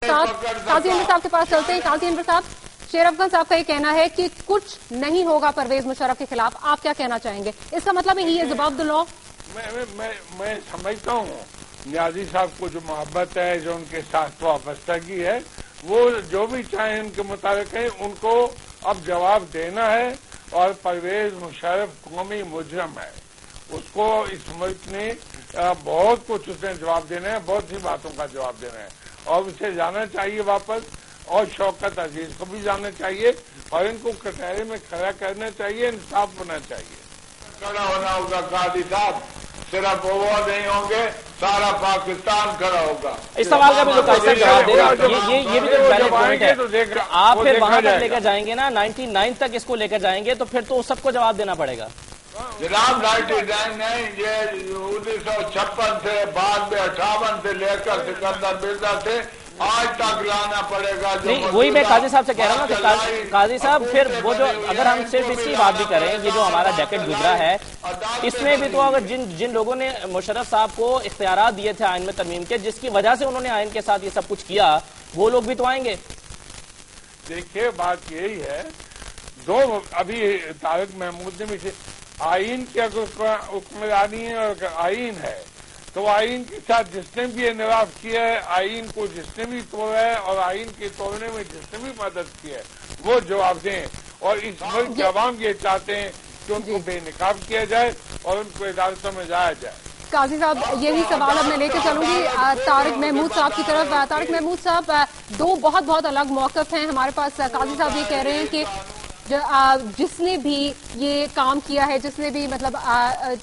काजी अनवर साहब के पास चलते हैं। काजी अनवर साहब, शेर अफगान साहब का ये कहना है कि कुछ नहीं होगा परवेज मुशर्रफ के खिलाफ, आप क्या कहना चाहेंगे? इसका मतलब है he is above the law. मैं समझता हूँ न्याजी साहब को जो मोहब्बत है, जो उनके साथ वाबस्तगी है, वो जो भी चाहे उनके मुताबिक है, उनको अब जवाब देना है। और परवेज मुशर्रफ कौमी मुजरम है, उसको इस मुल्क ने बहुत कुछ उसने जवाब देना है, बहुत सी बातों का जवाब देना है, और उसे जाना चाहिए वापस, और शौकत अजीज को भी जाना चाहिए, और इनको कटहरे में खड़ा करना चाहिए, इंसाफ होना चाहिए। खड़ा होना होगा काजी साहब, सिर्फ वो नहीं होंगे, सारा पाकिस्तान खड़ा होगा। इस सवाल का भी जो काजी साहब जवाब दे रहे हैं, ये भी तो वैलिड पॉइंट है। तो आप फिर वहां तक लेकर जाएंगे ना, 99 तक इसको लेकर जाएंगे, तो फिर तो सबको जवाब देना पड़ेगा। जनाब 99 नहीं, ये 1956 से, बाद में 58 से लेकर सिकंदर मिर्जा से आज तक लाना पड़ेगा। नहीं, वही मैं काजी साहब से कह रहा हूँ कि काजी साहब फिर वो जो, अगर हम सिर्फ इसकी बात भी करें, ये जो हमारा डेकेड गुजरा है, इसमें भी तो अगर जिन लोगों ने मुशर्रफ साहब को इख्तियारात दिए थे आइन में तरमीम के, जिसकी वजह से उन्होंने आइन के साथ ये सब कुछ किया, वो लोग भी तो आएंगे। देखिए, बात यही है, दो अभी तारिक महमूद ने भी आइन की हुक्मरानी है और आइन है, तो आइन के साथ जिसने भी इनराफ किया है, आइन को जिसने भी तोड़ा है और आइन के तोड़ने में जिसने भी मदद की है, वो जवाब दें। और इस मुल्क के अवाम ये चाहते हैं कि उनको बेनकाब किया जाए और उनको अदालतों में जाया जाए। काजी साहब, यही सवाल अब मैं लेकर चलूंगी तारिक महमूद साहब की तरफ। तारिक महमूद साहब, दो बहुत अलग मौक़िफ़ हैं हमारे पास। काजी साहब ये कह रहे हैं कि जिसने भी ये काम किया है, जिसने भी मतलब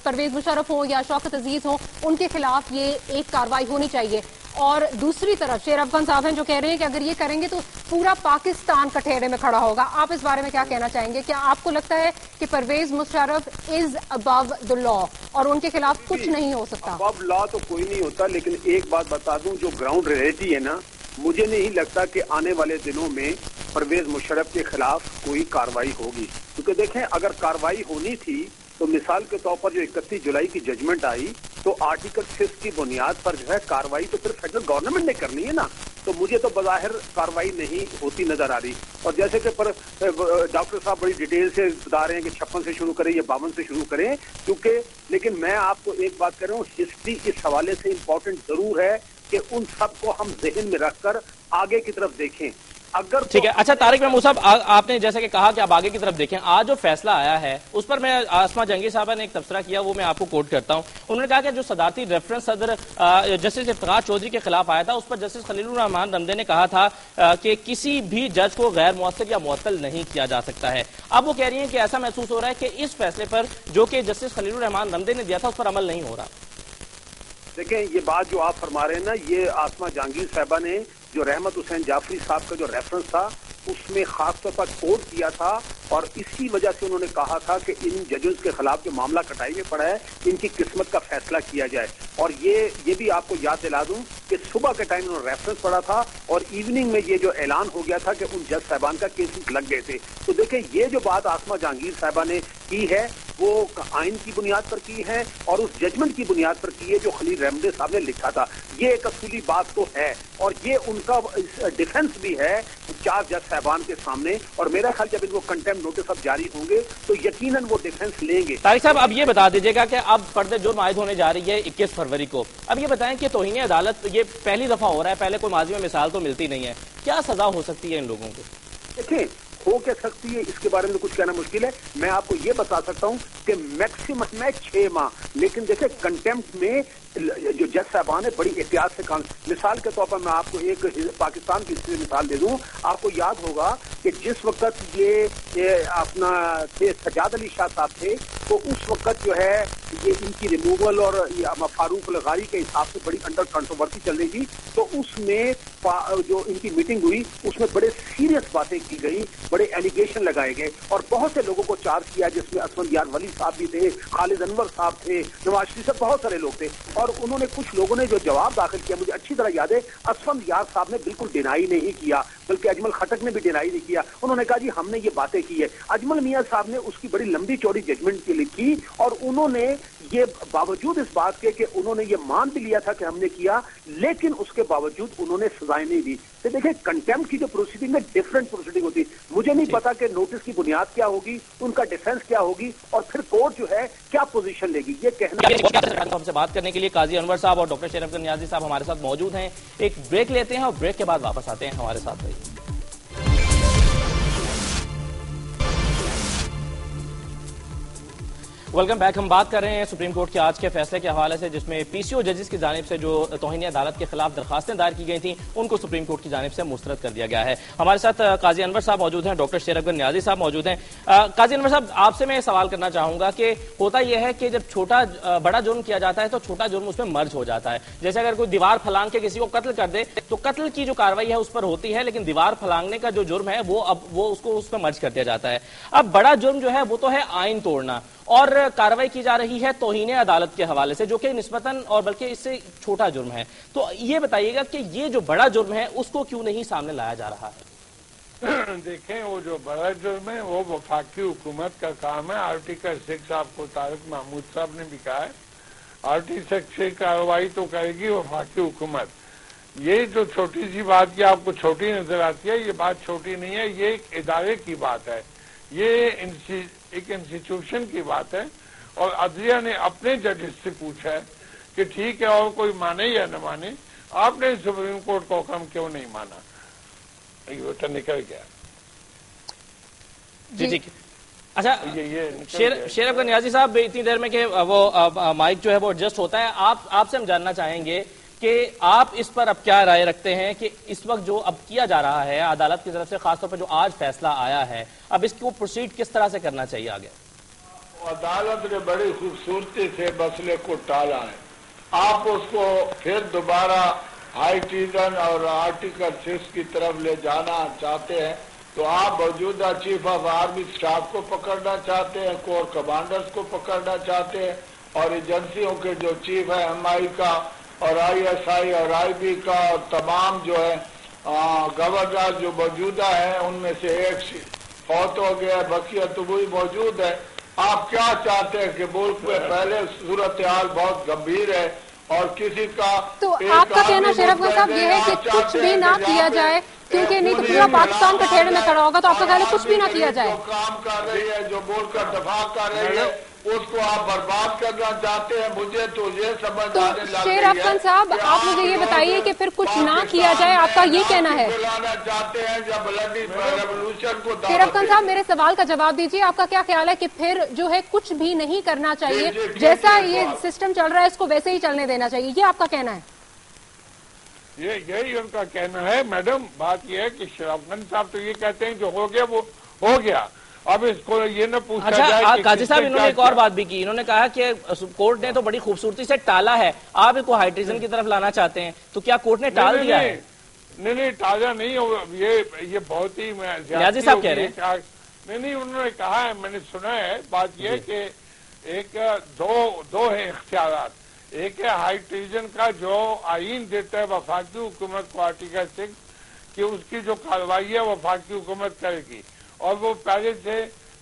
परवेज मुशर्रफ हो या शौकत अजीज हो, उनके खिलाफ ये एक कार्रवाई होनी चाहिए। और दूसरी तरफ शेर अफगान साहब हैं जो कह रहे हैं कि अगर ये करेंगे तो पूरा पाकिस्तान कटहरे में खड़ा होगा। आप इस बारे में क्या कहना चाहेंगे? क्या आपको लगता है कि Pervez Musharraf is above the law और उनके खिलाफ कुछ नहीं हो सकता? अबव लॉ तो कोई नहीं होता, लेकिन एक बात बता दूं, जो ग्राउंड रियलिटी है ना, मुझे नहीं लगता कि आने वाले दिनों में परवेज मुशर्रफ के खिलाफ कोई कार्रवाई होगी। क्योंकि देखें, अगर कार्रवाई होनी थी तो मिसाल के तौर पर जो 31 जुलाई की जजमेंट आई, तो आर्टिकल 6 की बुनियाद पर जो है कार्रवाई तो फिर फेडरल गवर्नमेंट ने करनी है ना। तो मुझे तो बज़ाहिर कार्रवाई नहीं होती नजर आ रही। और जैसे कि डॉक्टर साहब बड़ी डिटेल से बता रहे हैं कि 56 से शुरू करें या 52 से शुरू करें, क्योंकि लेकिन मैं आपको एक बात कर रहा हूँ, हिस्ट्री इस हवाले से इम्पोर्टेंट जरूर है कि उन सबको हम ज़हन में रखकर आगे की तरफ देखें। अगर ठीक है। अच्छा तारिक महमूद साहब, आपने जैसे कि कहा कि आप आगे की तरफ देखें, आज जो फैसला आया है उस पर मैं आसमा जंगी साहबा ने एक तबसरा किया, वो मैं आपको कोट करता हूं। उन्होंने कहा कि जो सदारती रेफरेंस सदर जस्टिस इफ्तिखार चौधरी के खिलाफ आया था, उस पर जस्टिस खलीलुर रहमान रमदे ने कहा था कि किसी भी जज को गैर मुअत्तल या मुअत्तल नहीं किया जा सकता है। अब वो कह रही है कि ऐसा महसूस हो रहा है कि इस फैसले पर जो कि जस्टिस खलीलुर रहमान रमदे ने दिया था, उस पर अमल नहीं हो रहा। देखें, ये बात जो आप फरमा रहे हैं ना, ये आसमा जहांगीर साहबा ने जो रहमत हुसैन जाफरी साहब का जो रेफरेंस था, उसमें खासतौर पर कोट किया था, और इसी वजह से उन्होंने कहा था कि इन जजेस के खिलाफ जो मामला कटाई में पड़ा है, इनकी किस्मत का फैसला किया जाए। और ये भी आपको याद दिला दूं कि सुबह के टाइम उन्होंने रेफरेंस पढ़ा था और इवनिंग में ये जो ऐलान हो गया था कि उन जज साहबान का केसेस लग गए थे। तो देखें, ये जो बात आसमा जहांगीर साहबा ने की है, वो आइन की बुनियाद पर की है और उस जजमेंट की बुनियाद पर की है जो खलील रहमदे साहब ने लिखा था। ये एक असूली बात तो है, और ये उनका डिफेंस भी है 4 जज साहबान के सामने। और मेरा ख्याल जब इनको कंटेम्प्ट नोटिस अब जारी होंगे तो यकीनन वो डिफेंस लेंगे। तारिक साहब, अब ये बता दीजिएगा कि अब फर्द जुर्म आयद होने जा रही है 21 फरवरी को। अब ये बताएं कि तौहीन अदालत ये पहली दफा हो रहा है, पहले कोई माजी में मिसाल तो मिलती नहीं है, क्या सजा हो सकती है इन लोगों को? देखिए, हो क्या सकती है इसके बारे में कुछ कहना मुश्किल है। मैं आपको ये बता सकता हूं कि मैक्सिमम में 6 माह, लेकिन देखिए कंटेम्प्ट में जो जज साहबान है बड़ी एहतियात से काम। मिसाल के तौर पर मैं आपको एक पाकिस्तान की मिसाल दे दूं। आपको याद होगा कि जिस वक्त ये अपना थे सजाद अली शाह साहब थे, तो उस वक्त जो है ये इनकी रिमूवल और फारूक लगारी के हिसाब से बड़ी अंडर कंट्रोवर्सी चल रही थी। तो उसमें जो इनकी मीटिंग हुई, उसमें बड़े सीरियस बातें की गई, बड़े एलिगेशन लगाए गए और बहुत से लोगों को चार्ज किया, जिसमें असमद यार वली साहब भी थे, खालिद अनवर साहब थे, नवाज शरीफ साहब, बहुत सारे लोग थे। और उन्होंने कुछ लोगों ने जो जवाब दाखिल किया, मुझे अच्छी तरह याद है, असफंद यार साहब ने बिल्कुल डिनाई नहीं किया, बल्कि अजमल खटक ने भी डिनाई नहीं किया। उन्होंने कहा जी हमने ये बातें की है। अजमल मियां साहब ने उसकी बड़ी लंबी चौड़ी जजमेंट लिखी और उन्होंने ये बावजूद इस बात के कि उन्होंने ये मान भी लिया था कि हमने किया, लेकिन उसके बावजूद उन्होंने सजाएं नहीं दी। تو دیکھیں کنٹمپٹ کی جو پروسیڈنگ ہے ڈفرنٹ پروسیڈنگ ہوتی ہے. مجھے نہیں پتا کہ نوٹس کی بنیاد کیا ہوگی, ان کا ڈیفینس کیا ہوگی, اور پھر کورٹ جو ہے کیا پوزیشن لے گی, یہ کہنا. ہم سے بات کرنے کے لیے قاضی انور صاحب اور ڈاکٹر شیر افغان نیازی صاحب ہمارے ساتھ موجود ہیں. ایک بریک لیتے ہیں اور بریک کے بعد واپس آتے ہیں. ہمارے ساتھ رہیے. Welcome back. ہم بات کر رہے ہیں سپریم کورٹ کے آج کے فیصلے کے حوالے سے, جس میں پی سی او ججز کی جانب سے جو توہین عدالت کے خلاف درخواستیں دائر کی گئی تھیں ان کو سپریم کورٹ کی جانب سے مسترد کر دیا گیا ہے. ہمارے ساتھ قاضی انور صاحب موجود ہیں, ڈاکٹر شیر افغان نیازی صاحب موجود ہیں. قاضی انور صاحب, آپ سے میں سوال کرنا چاہوں گا کہ ہوتا یہ ہے کہ جب بڑا جرم کیا جاتا ہے تو چھوٹا جرم اس میں مرج ہو جاتا ہے. جیسے اگر کوئی دیوار پھلانگ کے کسی کو قتل کر دے تو قتل کی جو کاروائی ہے اس پر ہوتی ہے, لیکن دیوار پھلانگنے کا جو جرم ہے وہ اس کو اس میں مرج کر دیا جاتا ہے. اب بڑا جرم جو ہے وہ تو ہے آئین توڑنا, اور کاروائی کی جا رہی ہے توہین عدالت کے حوالے سے, جو کہ نسبتاً اور بلکہ اس سے چھوٹا جرم ہے. تو یہ بتائیے گا کہ یہ جو بڑا جرم ہے اس کو کیوں نہیں سامنے لایا جا رہا ہے؟ دیکھیں, وہ جو بڑا جرم ہے وہ وفاقی حکومت کا کام ہے. آرٹیکل 6 آپ کو طارق محمود صاحب نے بھی کہا ہے, آرٹیکل 6 سے کارروائی تو کرے گی وفاقی حکومت. یہ جو چھوٹی سی بات کی آپ کو چھوٹی نظر آتی ہے, یہ بات چھوٹی نہیں ہے, یہ ایک ادارے کی بات ہے, یہ ایک انسٹیٹیوشن کی بات ہے. اور عدلیہ نے اپنے ججز سے پوچھا ہے کہ ٹھیک ہے اور کوئی مانے یا نہ مانے, آپ نے سپریم کورٹ کا حکم کیوں نہیں مانا, یہ تو نکل گیا. جی ٹھیک. اچھا شیر افغان نیازی صاحب, اتنی دیر میں کہ وہ مائک جو ہے وہ ایڈجسٹ ہوتا ہے, آپ سے ہم جاننا چاہیں گے کہ آپ اس پر اب کیا رائے رکھتے ہیں کہ اس وقت جو اب کیا جا رہا ہے عدالت کی طرف سے, خاص طور پر جو آج فیصلہ آیا ہے, اب اس کو پروسیڈ کس طرح سے کرنا چاہیے آگے؟ عدالت نے بڑی خوبصورتی سے مسئلے کو ٹالا ہے. آپ اس کو پھر دوبارہ ہائی ٹریزن اور آرٹیکل 6 کی طرف لے جانا چاہتے ہیں تو آپ موجودہ چیف آف آرمی اسٹاف کو پکڑنا چاہتے ہیں, کور کمانڈرز کو پکڑنا چاہتے ہیں, اور ایجنسیوں کے جو چیف ہے ایم آئی کا اور آئی ایس آئی اور آئی بی کا, اور تمام جو ہے گورنر جو موجودہ ہیں ان میں سے ایک فوت ہو گیا, بقیہ تو وہی موجود ہے. آپ کیا چاہتے ہیں کہ ملک میں پہلے صورتحال بہت گمبھیر ہے اور کسی کا, تو آپ کا کہنا شیر افغان صاحب یہ ہے کہ کچھ بھی نہ کیا جائے, کیونکہ نہیں تو پورا پاکستان کٹہرے میں کھڑا ہوگا, تو آپ کا خیال ہے کچھ بھی نہ کیا جائے؟ جو کام کر رہی ہے, جو ملک کا دفاع کر رہی ہے, اس کو آپ برباد کرنا چاہتے ہیں. مجھے تو یہ سمجھ تو شیر افغان صاحب, آپ مجھے یہ بتائیے کہ پھر کچھ نہ کیا جائے, آپ کا یہ کہنا ہے؟ چاہتے ہیں جب ریولوشن کو شیر افغان صاحب میرے سوال کا جواب دیجیے, آپ کا کیا خیال ہے کہ پھر جو ہے کچھ بھی نہیں کرنا چاہیے, جیسا یہ سسٹم چل رہا ہے اس کو ویسے ہی چلنے دینا چاہیے, یہ آپ کا کہنا ہے؟ یہی ان کا کہنا ہے میڈم. بات یہ ہے کہ شیر افغان صاحب تو یہ کہتے ہیں جو ہو گیا وہ ہو گیا, اب اس کو یہ نہ پوچھا جائے. اچھا قاضی صاحب, انہوں نے ایک اور بات بھی کی, انہوں نے کہا کہ کورٹ نے تو بڑی خوبصورتی سے ٹالا ہے, آپ اس کو ہائی ٹریزن کی طرف لانا چاہتے ہیں, تو کیا کورٹ نے ٹال دیا ہے؟ نہیں ٹالا نہیں, یہ بہت ہی نیازی صاحب کہہ رہے ہیں. نہیں انہوں نے کہا ہے, میں نے سنا ہے. بات یہ کہ ایک دو ہے اختیارات. ایک ہے ہائی ٹریزن کا جو آئین دیتا ہے وفاقی حکومت کو آرٹیکل 6 کہ اس کی جو کارروائی ہے وفاقی حکومت کرے گی, اور وہ پہلے سے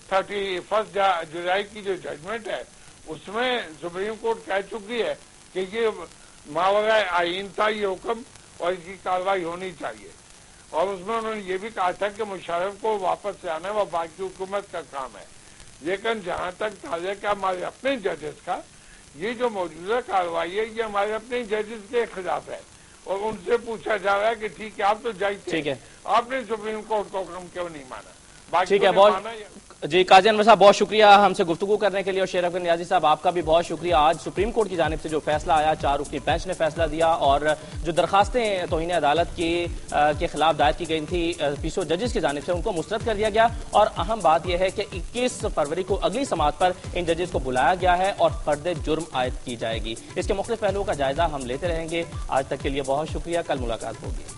31 جولائی کی جو ججمنٹ ہے اس میں سپریم کورٹ کہہ چکی ہے کہ یہ ماورائے آئین تھا یہ حکم, اور اس کی کارروائی ہونی چاہیے. اور اس میں انہوں نے یہ بھی کہا تھا کہ مشرف کو واپس سے آنا وفاقی حکومت کا کام ہے. لیکن جہاں تک تعلق ہے ہمارے اپنے ججز کا, یہ جو موجودہ کارروائی ہے یہ ہمارے اپنے ججز کے خلاف ہے, اور ان سے پوچھا جا رہا ہے کہ ٹھیک ہے آپ تو جائیے, آپ نے سپریم کورٹ کا حکم کیوں نہیں مانا؟ ٹھیک ہے, جی قاضی انور صاحب بہت شکریہ ہم سے گفتگو کرنے کے لیے, اور شیر افغان نیازی صاحب آپ کا بھی بہت شکریہ. آج سپریم کورٹ کی جانب سے جو فیصلہ آیا, 4 رکنی بینچ نے فیصلہ دیا, اور جو درخواستیں توہین عدالت کے خلاف دائر کی گئی تھی پی سی او ججز کی جانب سے, ان کو مسترد کر دیا گیا. اور اہم بات یہ ہے کہ 21 فروری کو اگلی سماعت پر ان ججز کو بلایا گیا ہے اور فرد جرم عائد کی جائے گی. اس کے مختلف پہلوؤں کا جائزہ ہم لیتے رہیں گے. آج تک کے لیے بہت شکریہ, کل ملاقات ہوگی.